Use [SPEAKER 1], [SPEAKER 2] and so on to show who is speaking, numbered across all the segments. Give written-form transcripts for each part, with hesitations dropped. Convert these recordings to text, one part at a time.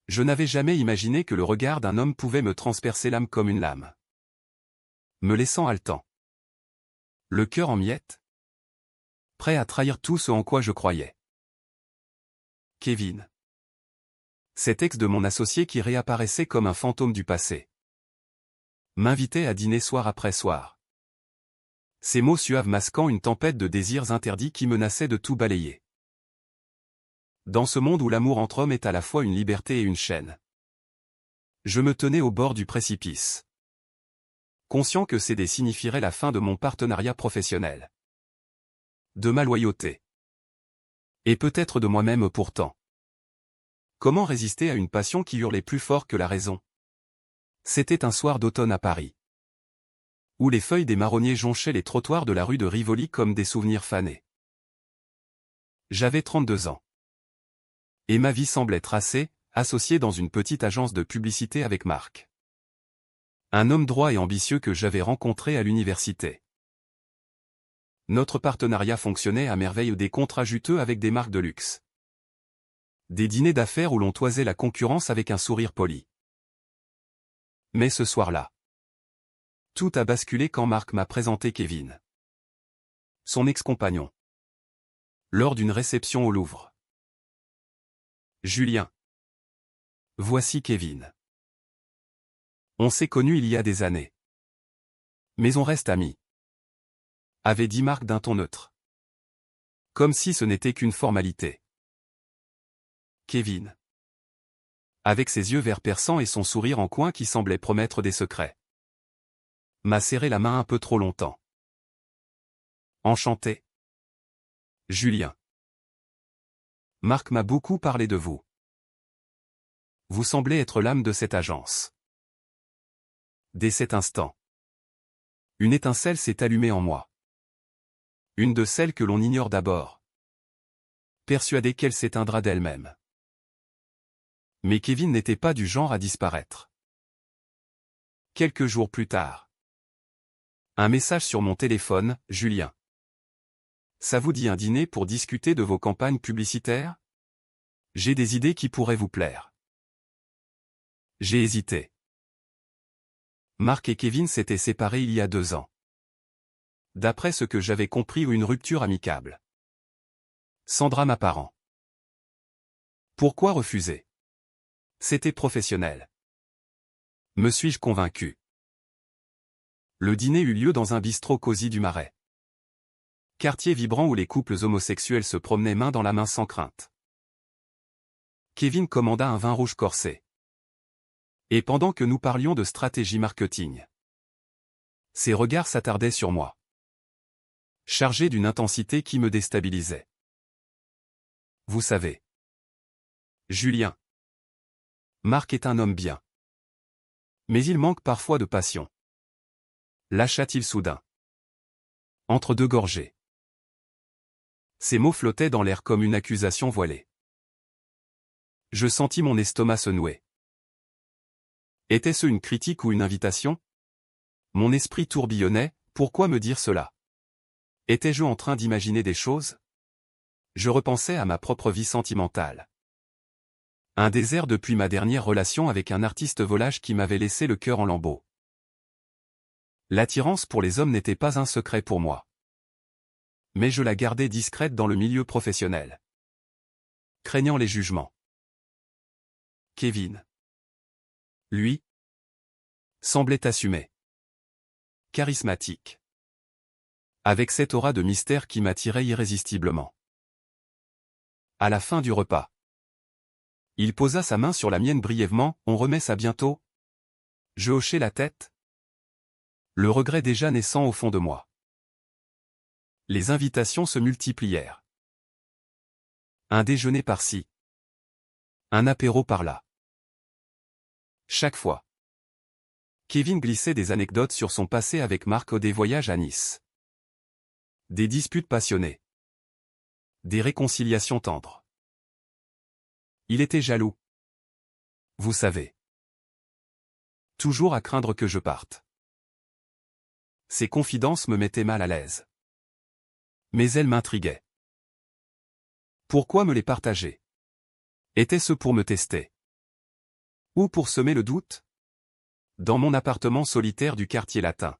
[SPEAKER 1] Je n'avais jamais imaginé que le regard d'un homme pouvait me transpercer l'âme comme une lame, me laissant haletant, le cœur en miettes, prêt à trahir tout ce en quoi je croyais. Kevin. Cet ex de mon associé qui réapparaissait comme un fantôme du passé. M'invitait à dîner soir après soir. Ces mots suaves masquant une tempête de désirs interdits qui menaçaient de tout balayer. Dans ce monde où l'amour entre hommes est à la fois une liberté et une chaîne. Je me tenais au bord du précipice. Conscient que céder signifierait la fin de mon partenariat professionnel. De ma loyauté. Et peut-être de moi-même pourtant. Comment résister à une passion qui hurlait plus fort que la raison? C'était un soir d'automne à Paris, où les feuilles des marronniers jonchaient les trottoirs de la rue de Rivoli comme des souvenirs fanés. J'avais 32 ans. Et ma vie semblait tracée, associée dans une petite agence de publicité avec Marc. Un homme droit et ambitieux que j'avais rencontré à l'université. Notre partenariat fonctionnait à merveille, des contrats juteux avec des marques de luxe. Des dîners d'affaires où l'on toisait la concurrence avec un sourire poli. Mais ce soir-là, tout a basculé quand Marc m'a présenté Kevin, son ex-compagnon, lors d'une réception au Louvre. Julien. Voici Kevin. On s'est connus il y a des années. Mais on reste amis. Avait dit Marc d'un ton neutre. Comme si ce n'était qu'une formalité. Kevin. Avec ses yeux verts perçants et son sourire en coin qui semblait promettre des secrets. M'a serré la main un peu trop longtemps. Enchanté. Julien. Marc m'a beaucoup parlé de vous. Vous semblez être l'âme de cette agence. Dès cet instant, une étincelle s'est allumée en moi. Une de celles que l'on ignore d'abord. Persuadé qu'elle s'éteindra d'elle-même. Mais Kevin n'était pas du genre à disparaître. Quelques jours plus tard. Un message sur mon téléphone, Julien. Ça vous dit un dîner pour discuter de vos campagnes publicitaires? J'ai des idées qui pourraient vous plaire. J'ai hésité. Marc et Kevin s'étaient séparés il y a 2 ans. D'après ce que j'avais compris, ou une rupture amicable. Sans drame apparent. Pourquoi refuser? C'était professionnel. Me suis-je convaincu? Le dîner eut lieu dans un bistrot cosy du Marais. Quartier vibrant où les couples homosexuels se promenaient main dans la main sans crainte. Kevin commanda un vin rouge corsé. Et pendant que nous parlions de stratégie marketing, ses regards s'attardaient sur moi. Chargés d'une intensité qui me déstabilisait. Vous savez. Julien. Marc est un homme bien. Mais il manque parfois de passion. Lâcha-t-il soudain. Entre deux gorgées. Ces mots flottaient dans l'air comme une accusation voilée. Je sentis mon estomac se nouer. Était-ce une critique ou une invitation? Mon esprit tourbillonnait, pourquoi me dire cela? Étais-je en train d'imaginer des choses? Je repensais à ma propre vie sentimentale. Un désert depuis ma dernière relation avec un artiste volage qui m'avait laissé le cœur en lambeaux. L'attirance pour les hommes n'était pas un secret pour moi. Mais je la gardais discrète dans le milieu professionnel. Craignant les jugements. Kevin. Lui. Semblait assumer. Charismatique. Avec cette aura de mystère qui m'attirait irrésistiblement. À la fin du repas. Il posa sa main sur la mienne brièvement, on remet ça bientôt? Je hochai la tête. Le regret déjà naissant au fond de moi. Les invitations se multiplièrent. Un déjeuner par-ci. Un apéro par-là. Chaque fois. Kevin glissait des anecdotes sur son passé avec Marc, des voyages à Nice. Des disputes passionnées. Des réconciliations tendres. Il était jaloux. Vous savez. Toujours à craindre que je parte. Ces confidences me mettaient mal à l'aise. Mais elles m'intriguaient. Pourquoi me les partager? Était-ce pour me tester? Ou pour semer le doute? Dans mon appartement solitaire du quartier latin.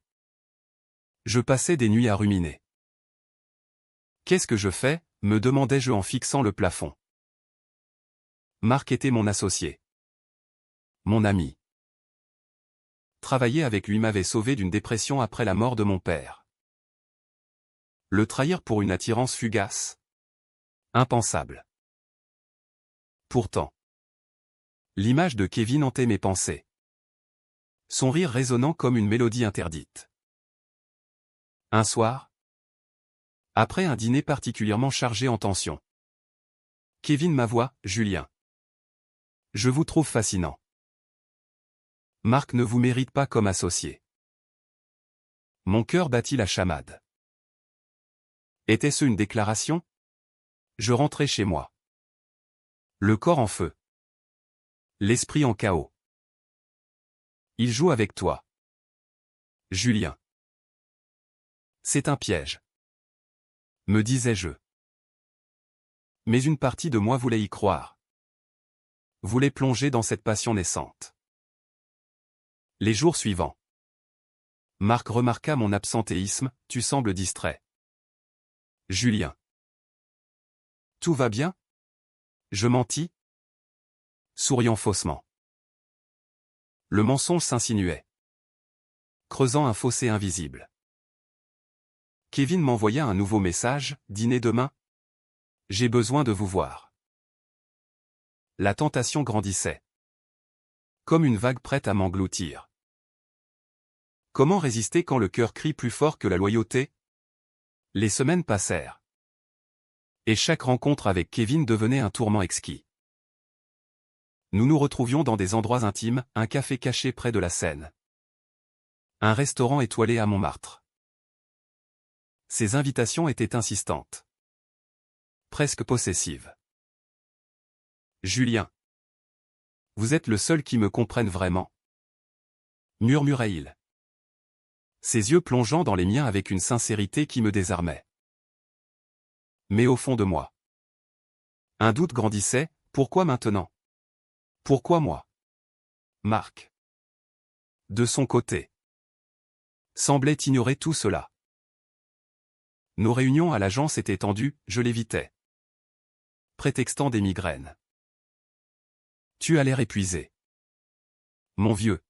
[SPEAKER 1] Je passais des nuits à ruminer. Qu'est-ce que je fais? Me demandais-je en fixant le plafond. Marc était mon associé. Mon ami. Travailler avec lui m'avait sauvé d'une dépression après la mort de mon père. Le trahir pour une attirance fugace? Impensable. Pourtant. L'image de Kevin hantait mes pensées. Son rire résonnant comme une mélodie interdite. Un soir, après un dîner particulièrement chargé en tension, Kevin m'avoua, « Julien. Je vous trouve fascinant. Marc ne vous mérite pas comme associé. » Mon cœur battit la chamade. Était-ce une déclaration? Je rentrais chez moi. Le corps en feu. L'esprit en chaos. Il joue avec toi. Julien. C'est un piège. Me disais-je. Mais une partie de moi voulait y croire. Voulait plonger dans cette passion naissante. Les jours suivants. Marc remarqua mon absentéisme, « Tu sembles distrait. » Julien. Tout va bien? Je mentis? Souriant faussement. Le mensonge s'insinuait. Creusant un fossé invisible. Kevin m'envoya un nouveau message, « Dîner demain? J'ai besoin de vous voir. » La tentation grandissait. Comme une vague prête à m'engloutir. Comment résister quand le cœur crie plus fort que la loyauté? Les semaines passèrent. Et chaque rencontre avec Kevin devenait un tourment exquis. Nous nous retrouvions dans des endroits intimes, un café caché près de la Seine. Un restaurant étoilé à Montmartre. Ses invitations étaient insistantes. Presque possessives. Julien. Vous êtes le seul qui me comprenne vraiment. Murmurait-il. Ses yeux plongeant dans les miens avec une sincérité qui me désarmait. Mais au fond de moi. Un doute grandissait, pourquoi maintenant? Pourquoi moi? Marc. De son côté. Semblait ignorer tout cela. Nos réunions à l'agence étaient tendues, je l'évitais. Prétextant des migraines. Tu as l'air épuisé. Mon vieux.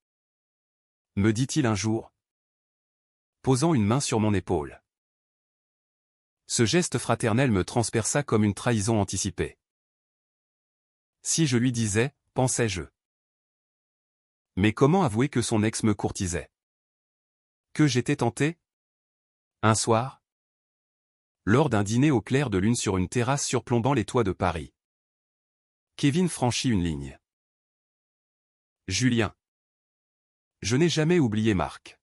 [SPEAKER 1] Me dit-il un jour. Posant une main sur mon épaule. Ce geste fraternel me transperça comme une trahison anticipée. Si je lui disais, pensais-je. Mais comment avouer que son ex me courtisait? Que j'étais tenté? Un soir, lors d'un dîner au clair de lune sur une terrasse surplombant les toits de Paris, Kevin franchit une ligne. Julien. Je n'ai jamais oublié Marc.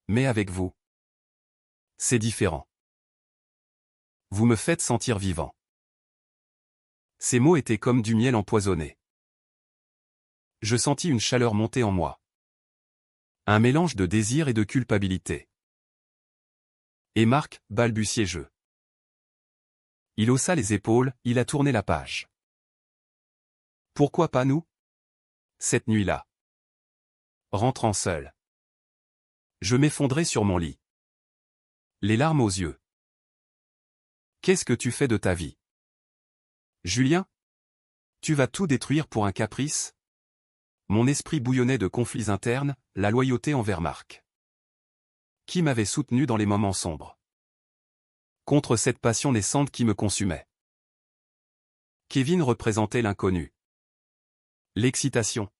[SPEAKER 1] Mais avec vous, c'est différent. Vous me faites sentir vivant. Ces mots étaient comme du miel empoisonné. Je sentis une chaleur monter en moi. Un mélange de désir et de culpabilité. Et Marc, balbutiai-je. Il haussa les épaules, il a tourné la page. Pourquoi pas nous? Cette nuit-là. Rentrant seul. Je m'effondrai sur mon lit. Les larmes aux yeux. Qu'est-ce que tu fais de ta vie? Julien? Tu vas tout détruire pour un caprice? Mon esprit bouillonnait de conflits internes, la loyauté envers Marc. Qui m'avait soutenu dans les moments sombres? Contre cette passion naissante qui me consumait. Kevin représentait l'inconnu. L'excitation.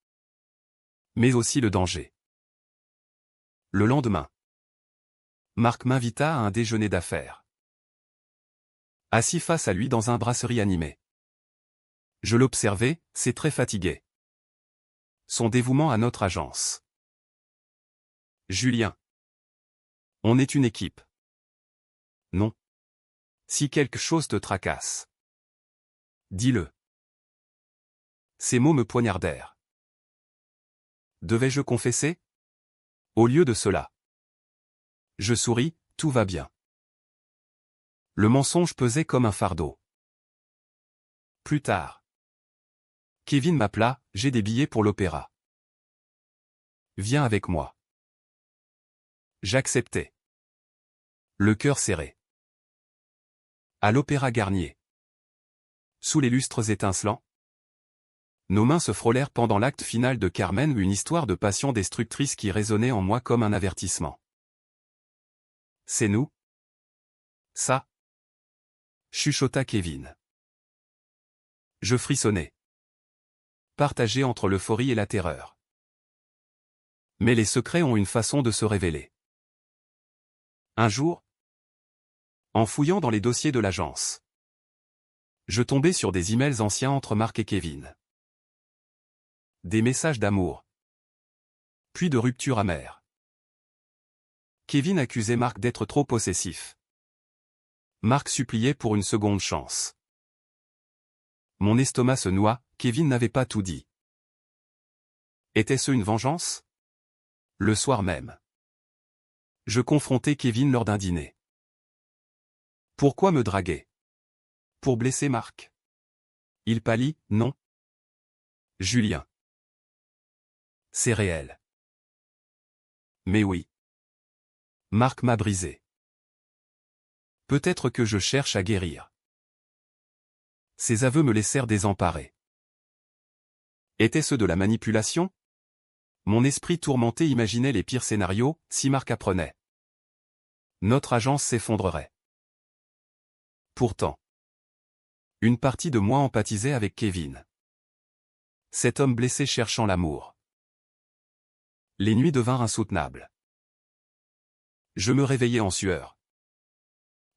[SPEAKER 1] Mais aussi le danger. Le lendemain. Marc m'invita à un déjeuner d'affaires. Assis face à lui dans un brasserie animé. Je l'observais, c'est très fatigué. Son dévouement à notre agence. Julien. On est une équipe. Non. Si quelque chose te tracasse. Dis-le. Ces mots me poignardèrent. Devais-je confesser? Au lieu de cela. Je souris, tout va bien. Le mensonge pesait comme un fardeau. Plus tard. Kevin m'appela, j'ai des billets pour l'opéra. Viens avec moi. J'acceptais. Le cœur serré. À l'Opéra Garnier. Sous les lustres étincelants. Nos mains se frôlèrent pendant l'acte final de Carmen, une histoire de passion destructrice qui résonnait en moi comme un avertissement. C'est nous? Ça? Chuchota Kevin. Je frissonnais. Partagé entre l'euphorie et la terreur. Mais les secrets ont une façon de se révéler. Un jour, en fouillant dans les dossiers de l'agence, je tombais sur des emails anciens entre Marc et Kevin. Des messages d'amour. Puis de rupture amère. Kevin accusait Marc d'être trop possessif. Marc suppliait pour une seconde chance. Mon estomac se noua, Kevin n'avait pas tout dit. Était-ce une vengeance? Le soir même, je confrontais Kevin lors d'un dîner. Pourquoi me draguer? Pour blesser Marc? Il pâlit, non. Julien. C'est réel. Mais oui. Marc m'a brisé. Peut-être que je cherche à guérir. Ses aveux me laissèrent désemparé. Étaient-ce de la manipulation? Mon esprit tourmenté imaginait les pires scénarios, si Marc apprenait. Notre agence s'effondrerait. Pourtant, une partie de moi empathisait avec Kevin. Cet homme blessé cherchant l'amour. Les nuits devinrent insoutenables. Je me réveillais en sueur.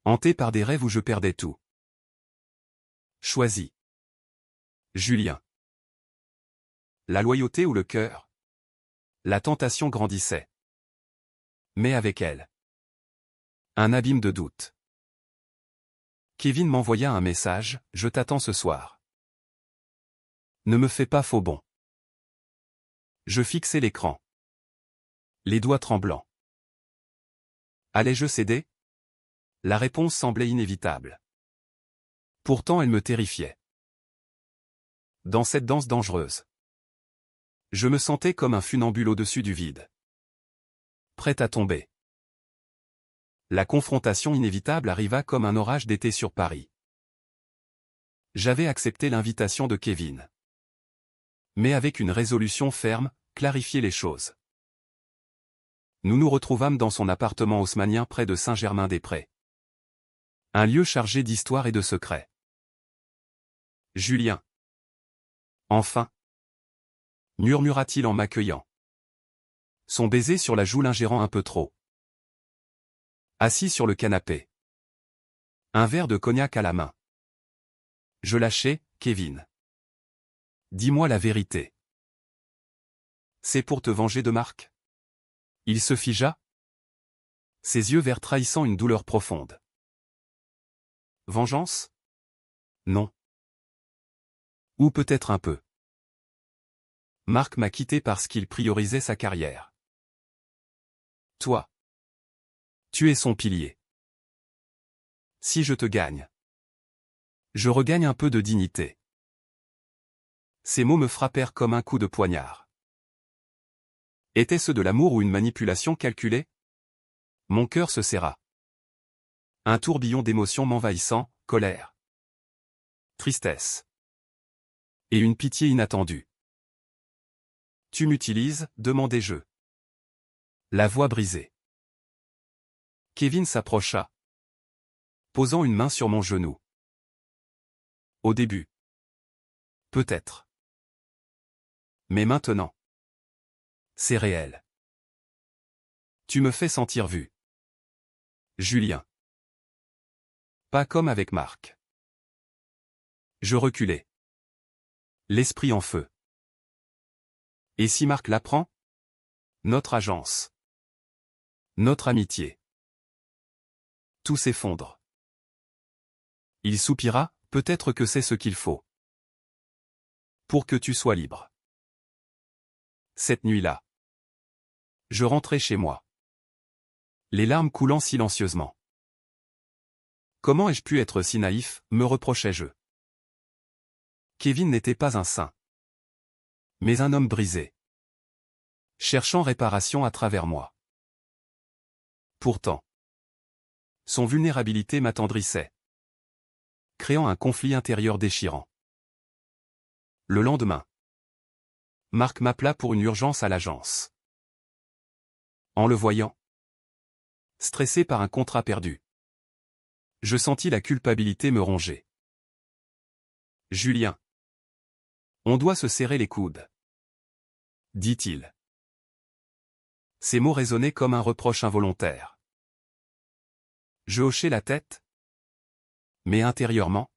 [SPEAKER 1] Hanté par des rêves où je perdais tout. Choisi. Julien. La loyauté ou le cœur? La tentation grandissait. Mais avec elle, un abîme de doute. Kevin m'envoya un message, je t'attends ce soir. Ne me fais pas faux bond. Je fixai l'écran. Les doigts tremblants. Allais-je céder? La réponse semblait inévitable. Pourtant elle me terrifiait. Dans cette danse dangereuse, je me sentais comme un funambule au-dessus du vide. Prêt à tomber. La confrontation inévitable arriva comme un orage d'été sur Paris. J'avais accepté l'invitation de Kevin. Mais avec une résolution ferme, clarifier les choses. Nous nous retrouvâmes dans son appartement haussmannien près de Saint-Germain-des-Prés. Un lieu chargé d'histoire et de secrets. Julien. Enfin. Murmura-t-il en m'accueillant. Son baiser sur la joue l'ingérant un peu trop. Assis sur le canapé. Un verre de cognac à la main. Je lâchai, Kevin. Dis-moi la vérité. C'est pour te venger de Marc? Il se figea. Ses yeux verts trahissant une douleur profonde. Vengeance? Non. Ou peut-être un peu. Marc m'a quitté parce qu'il priorisait sa carrière. Toi. Tu es son pilier. Si je te gagne, je regagne un peu de dignité. Ces mots me frappèrent comme un coup de poignard. Était-ce de l'amour ou une manipulation calculée? Mon cœur se serra. Un tourbillon d'émotions m'envahissant, colère, tristesse et une pitié inattendue. Tu m'utilises, demandai-je. La voix brisée. Kevin s'approcha, posant une main sur mon genou. Au début. Peut-être. Mais maintenant. C'est réel. Tu me fais sentir vu. Julien. Pas comme avec Marc. Je reculai. L'esprit en feu. Et si Marc l'apprend? Notre agence. Notre amitié. Tout s'effondre. Il soupira, peut-être que c'est ce qu'il faut. Pour que tu sois libre. Cette nuit-là. Je rentrai chez moi. Les larmes coulant silencieusement. Comment ai-je pu être si naïf, me reprochai-je. Kevin n'était pas un saint. Mais un homme brisé. Cherchant réparation à travers moi. Pourtant. Son vulnérabilité m'attendrissait. Créant un conflit intérieur déchirant. Le lendemain. Marc m'appela pour une urgence à l'agence. En le voyant. Stressé par un contrat perdu. Je sentis la culpabilité me ronger. Julien. On doit se serrer les coudes. Dit-il. Ces mots résonnaient comme un reproche involontaire. Je hochai la tête. Mais intérieurement.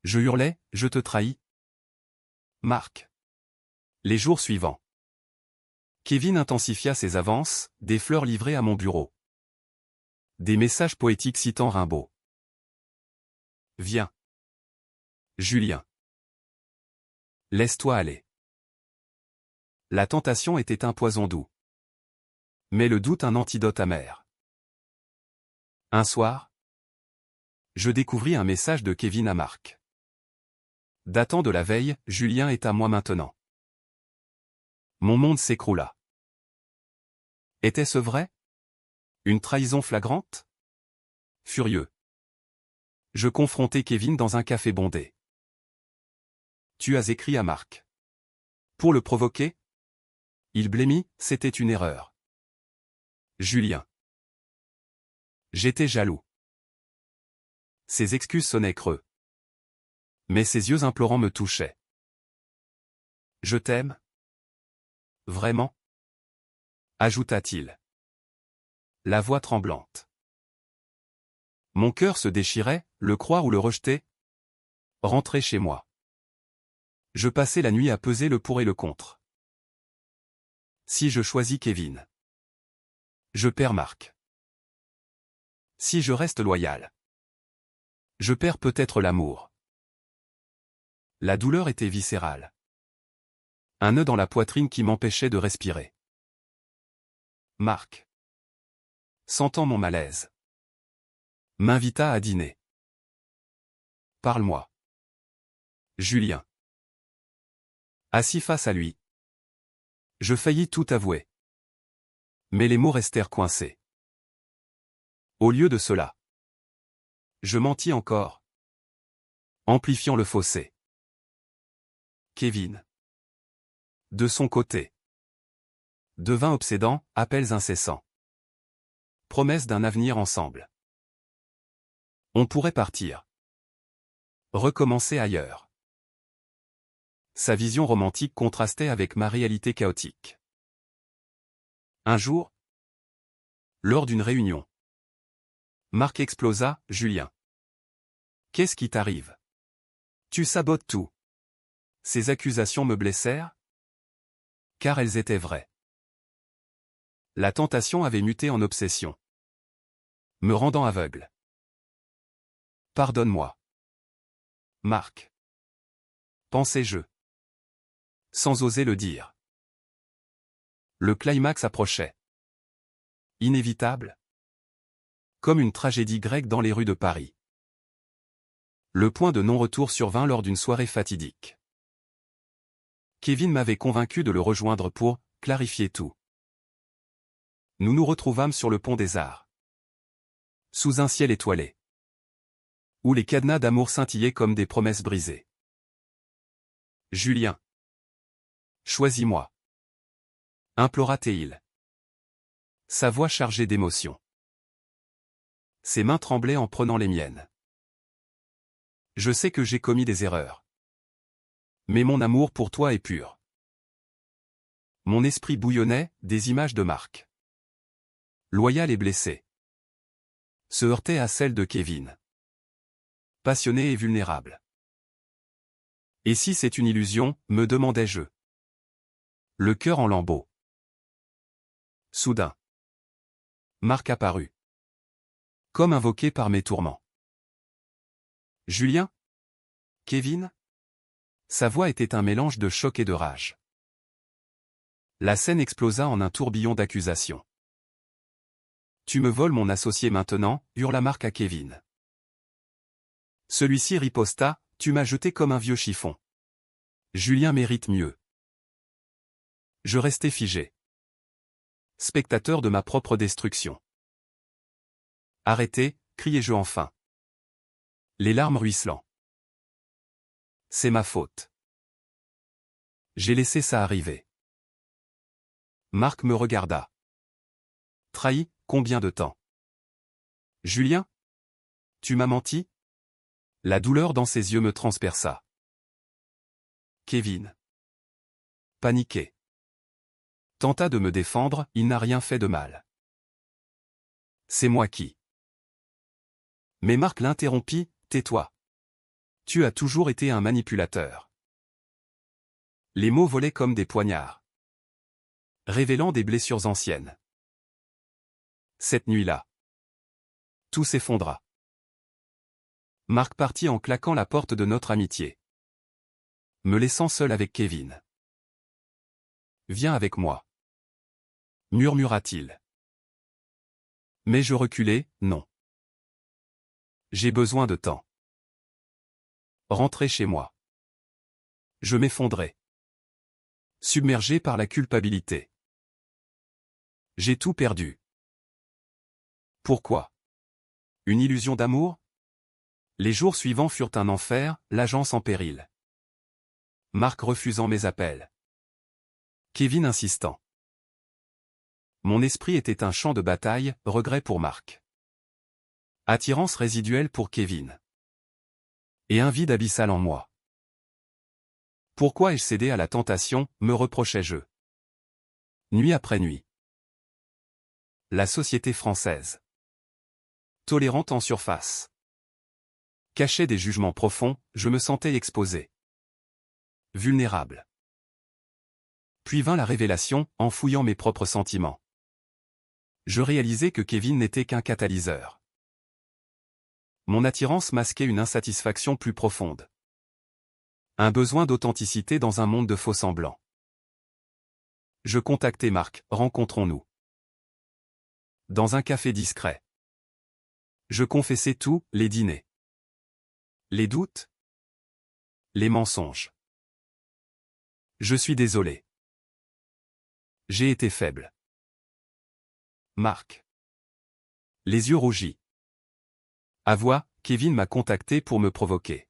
[SPEAKER 1] Je hurlais, je te trahis. Marc. Les jours suivants. Kevin intensifia ses avances, des fleurs livrées à mon bureau. Des messages poétiques citant Rimbaud. Viens. Julien. Laisse-toi aller. La tentation était un poison doux. Mais le doute un antidote amer. Un soir, je découvris un message de Kevin à Marc. Datant de la veille, Julien est à moi maintenant. Mon monde s'écroula. Était-ce vrai? Une trahison flagrante? Furieux. Je confrontai Kevin dans un café bondé. Tu as écrit à Marc. Pour le provoquer? Il blêmit, c'était une erreur. Julien. J'étais jaloux. Ses excuses sonnaient creux. Mais ses yeux implorants me touchaient. Je t'aime? Vraiment? Ajouta-t-il. La voix tremblante. Mon cœur se déchirait, le croire ou le rejeter? Rentrer chez moi. Je passais la nuit à peser le pour et le contre. Si je choisis Kevin, je perds Marc. Si je reste loyal, je perds peut-être l'amour. La douleur était viscérale. Un nœud dans la poitrine qui m'empêchait de respirer. Marc, sentant mon malaise, m'invita à dîner. Parle-moi. Julien. Assis face à lui. Je faillis tout avouer. Mais les mots restèrent coincés. Au lieu de cela, je mentis encore, amplifiant le fossé. Kevin. De son côté. Devint obsédant, appels incessants. Promesse d'un avenir ensemble. On pourrait partir. Recommencer ailleurs. Sa vision romantique contrastait avec ma réalité chaotique. Un jour, lors d'une réunion, Marc explosa, Julien. Qu'est-ce qui t'arrive? Tu sabotes tout. Ces accusations me blessèrent? Car elles étaient vraies. La tentation avait muté en obsession. Me rendant aveugle. Pardonne-moi. Marc. Pensais-je. Sans oser le dire. Le climax approchait. Inévitable. Comme une tragédie grecque dans les rues de Paris. Le point de non-retour survint lors d'une soirée fatidique. Kevin m'avait convaincu de le rejoindre pour clarifier tout. Nous nous retrouvâmes sur le pont des Arts. Sous un ciel étoilé. Où les cadenas d'amour scintillaient comme des promesses brisées. Julien. Choisis-moi. Implora-t-il. Sa voix chargée d'émotion. Ses mains tremblaient en prenant les miennes. Je sais que j'ai commis des erreurs. Mais mon amour pour toi est pur. Mon esprit bouillonnait, des images de Marc. Loyal et blessé. Se heurtait à celle de Kevin. Passionné et vulnérable. Et si c'est une illusion, me demandais-je. Le cœur en lambeaux. Soudain. Marc apparut. Comme invoqué par mes tourments. Julien? Kevin? Sa voix était un mélange de choc et de rage. La scène explosa en un tourbillon d'accusations. Tu me voles mon associé maintenant, hurla Marc à Kevin. Celui-ci riposta, tu m'as jeté comme un vieux chiffon. Julien mérite mieux. Je restais figé. Spectateur de ma propre destruction. Arrêtez, criai-je enfin. Les larmes ruisselant. C'est ma faute. J'ai laissé ça arriver. Marc me regarda. Trahi, combien de temps? Julien? Tu m'as menti? La douleur dans ses yeux me transperça. Kevin. Paniqué. Tenta de me défendre, il n'a rien fait de mal. C'est moi qui. Mais Marc l'interrompit, tais-toi. Tu as toujours été un manipulateur. Les mots volaient comme des poignards, révélant des blessures anciennes. Cette nuit-là, tout s'effondra. Marc partit en claquant la porte de notre amitié, me laissant seul avec Kevin. Viens avec moi, murmura-t-il. Mais je reculai, non. J'ai besoin de temps. Rentrer chez moi. Je m'effondrais. Submergé par la culpabilité. J'ai tout perdu. Pourquoi? Une illusion d'amour? Les jours suivants furent un enfer, l'agence en péril. Marc refusant mes appels. Kevin insistant. Mon esprit était un champ de bataille, regret pour Marc. Attirance résiduelle pour Kevin. Et un vide abyssal en moi. Pourquoi ai-je cédé à la tentation, me reprochais-je. Nuit après nuit. La société française. Tolérante en surface. Cachait des jugements profonds, je me sentais exposé. Vulnérable. Puis vint la révélation, en fouillant mes propres sentiments. Je réalisai que Kevin n'était qu'un catalyseur. Mon attirance masquait une insatisfaction plus profonde. Un besoin d'authenticité dans un monde de faux-semblants. Je contactai Marc, rencontrons-nous. Dans un café discret. Je confessai tout, les dîners. Les doutes. Les mensonges. Je suis désolé. J'ai été faible. Marc. Les yeux rougis. Avoua, Kevin m'a contacté pour me provoquer.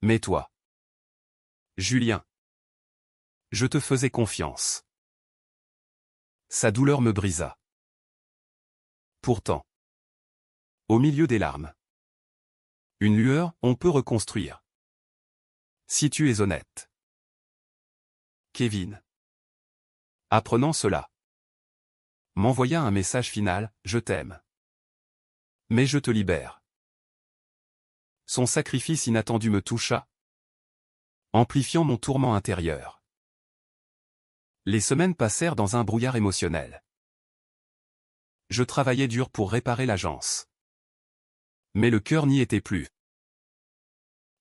[SPEAKER 1] Mais toi. Julien. Je te faisais confiance. Sa douleur me brisa. Pourtant. Au milieu des larmes. Une lueur, on peut reconstruire. Si tu es honnête. Kevin. Apprenant cela. M'envoya un message final, je t'aime. Mais je te libère. Son sacrifice inattendu me toucha, amplifiant mon tourment intérieur. Les semaines passèrent dans un brouillard émotionnel. Je travaillais dur pour réparer l'agence. Mais le cœur n'y était plus.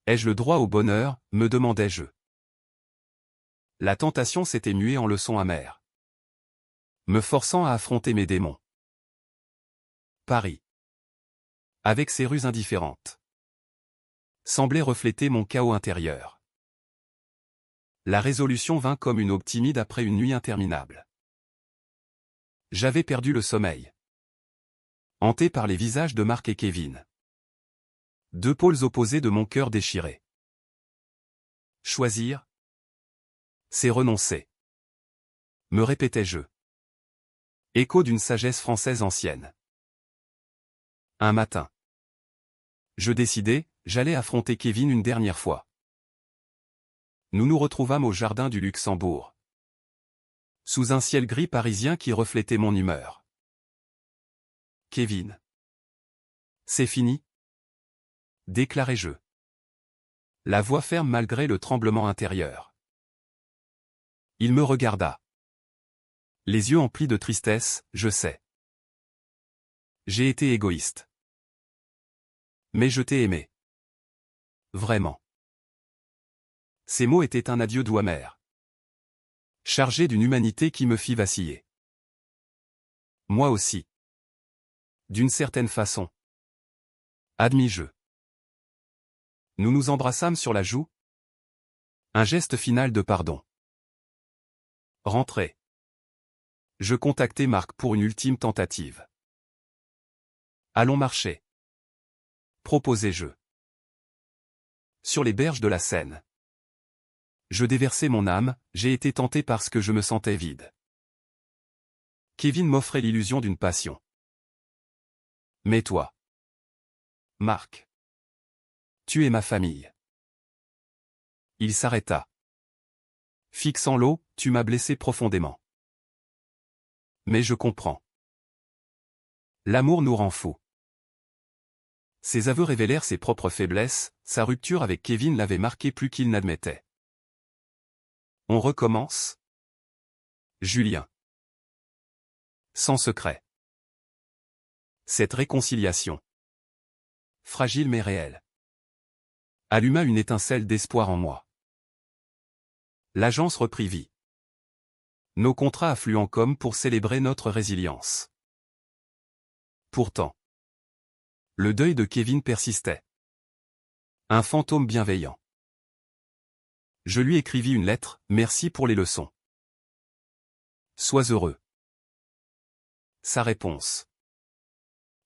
[SPEAKER 1] Ai-je le droit au bonheur, me demandais-je. La tentation s'était muée en leçon amère, me forçant à affronter mes démons. Paris. Avec ses rues indifférentes. Semblait refléter mon chaos intérieur. La résolution vint comme une aube timide après une nuit interminable. J'avais perdu le sommeil. Hanté par les visages de Marc et Kevin. Deux pôles opposés de mon cœur déchiré. Choisir, c'est renoncer. Me répétais-je. Écho d'une sagesse française ancienne. Un matin. Je décidai, j'allais affronter Kevin une dernière fois. Nous nous retrouvâmes au jardin du Luxembourg. Sous un ciel gris parisien qui reflétait mon humeur. Kevin. C'est fini? Déclarai-je. La voix ferme malgré le tremblement intérieur. Il me regarda. Les yeux emplis de tristesse, je sais. J'ai été égoïste. Mais je t'ai aimé. Vraiment. Ces mots étaient un adieu doux amer. Chargé d'une humanité qui me fit vaciller. Moi aussi. D'une certaine façon. Admis-je. Nous nous embrassâmes sur la joue. Un geste final de pardon. Rentrez. Je contactai Marc pour une ultime tentative. Allons marcher. Proposai-je. Sur les berges de la Seine. Je déversai mon âme, j'ai été tenté parce que je me sentais vide. Kevin m'offrait l'illusion d'une passion. Mais toi, Marc, tu es ma famille. Il s'arrêta. Fixant l'eau, tu m'as blessé profondément. Mais je comprends. L'amour nous rend fous. Ses aveux révélèrent ses propres faiblesses, sa rupture avec Kevin l'avait marqué plus qu'il n'admettait. On recommence? Julien. Sans secret. Cette réconciliation, fragile mais réelle, alluma une étincelle d'espoir en moi. L'agence reprit vie. Nos contrats affluent comme pour célébrer notre résilience. Pourtant, le deuil de Kevin persistait. Un fantôme bienveillant. Je lui écrivis une lettre, merci pour les leçons. Sois heureux. Sa réponse.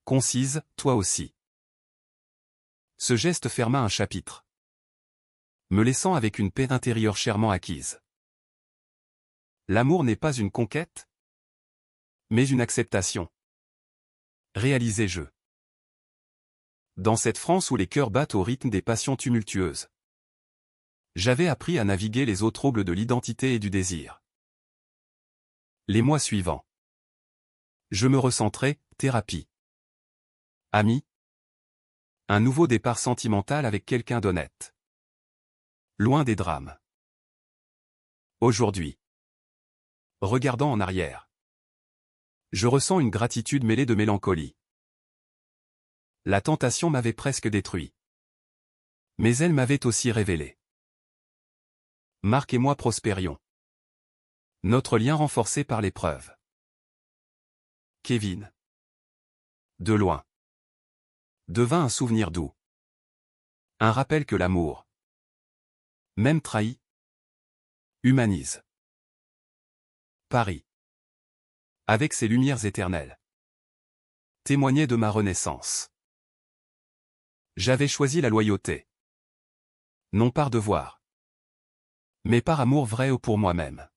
[SPEAKER 1] Concise, toi aussi. Ce geste ferma un chapitre, me laissant avec une paix intérieure chèrement acquise. L'amour n'est pas une conquête, mais une acceptation. Réalisai-je. Dans cette France où les cœurs battent au rythme des passions tumultueuses, j'avais appris à naviguer les eaux troubles de l'identité et du désir. Les mois suivants, je me recentrai, thérapie. Ami. Un nouveau départ sentimental avec quelqu'un d'honnête. Loin des drames. Aujourd'hui, regardant en arrière, je ressens une gratitude mêlée de mélancolie. La tentation m'avait presque détruit. Mais elle m'avait aussi révélé. Marc et moi prospérions. Notre lien renforcé par l'épreuve. Kevin. De loin. Devint un souvenir doux. Un rappel que l'amour, même trahi, humanise. Paris. Avec ses lumières éternelles, témoignait de ma renaissance. J'avais choisi la loyauté. Non par devoir, mais par amour vrai ou pour moi-même.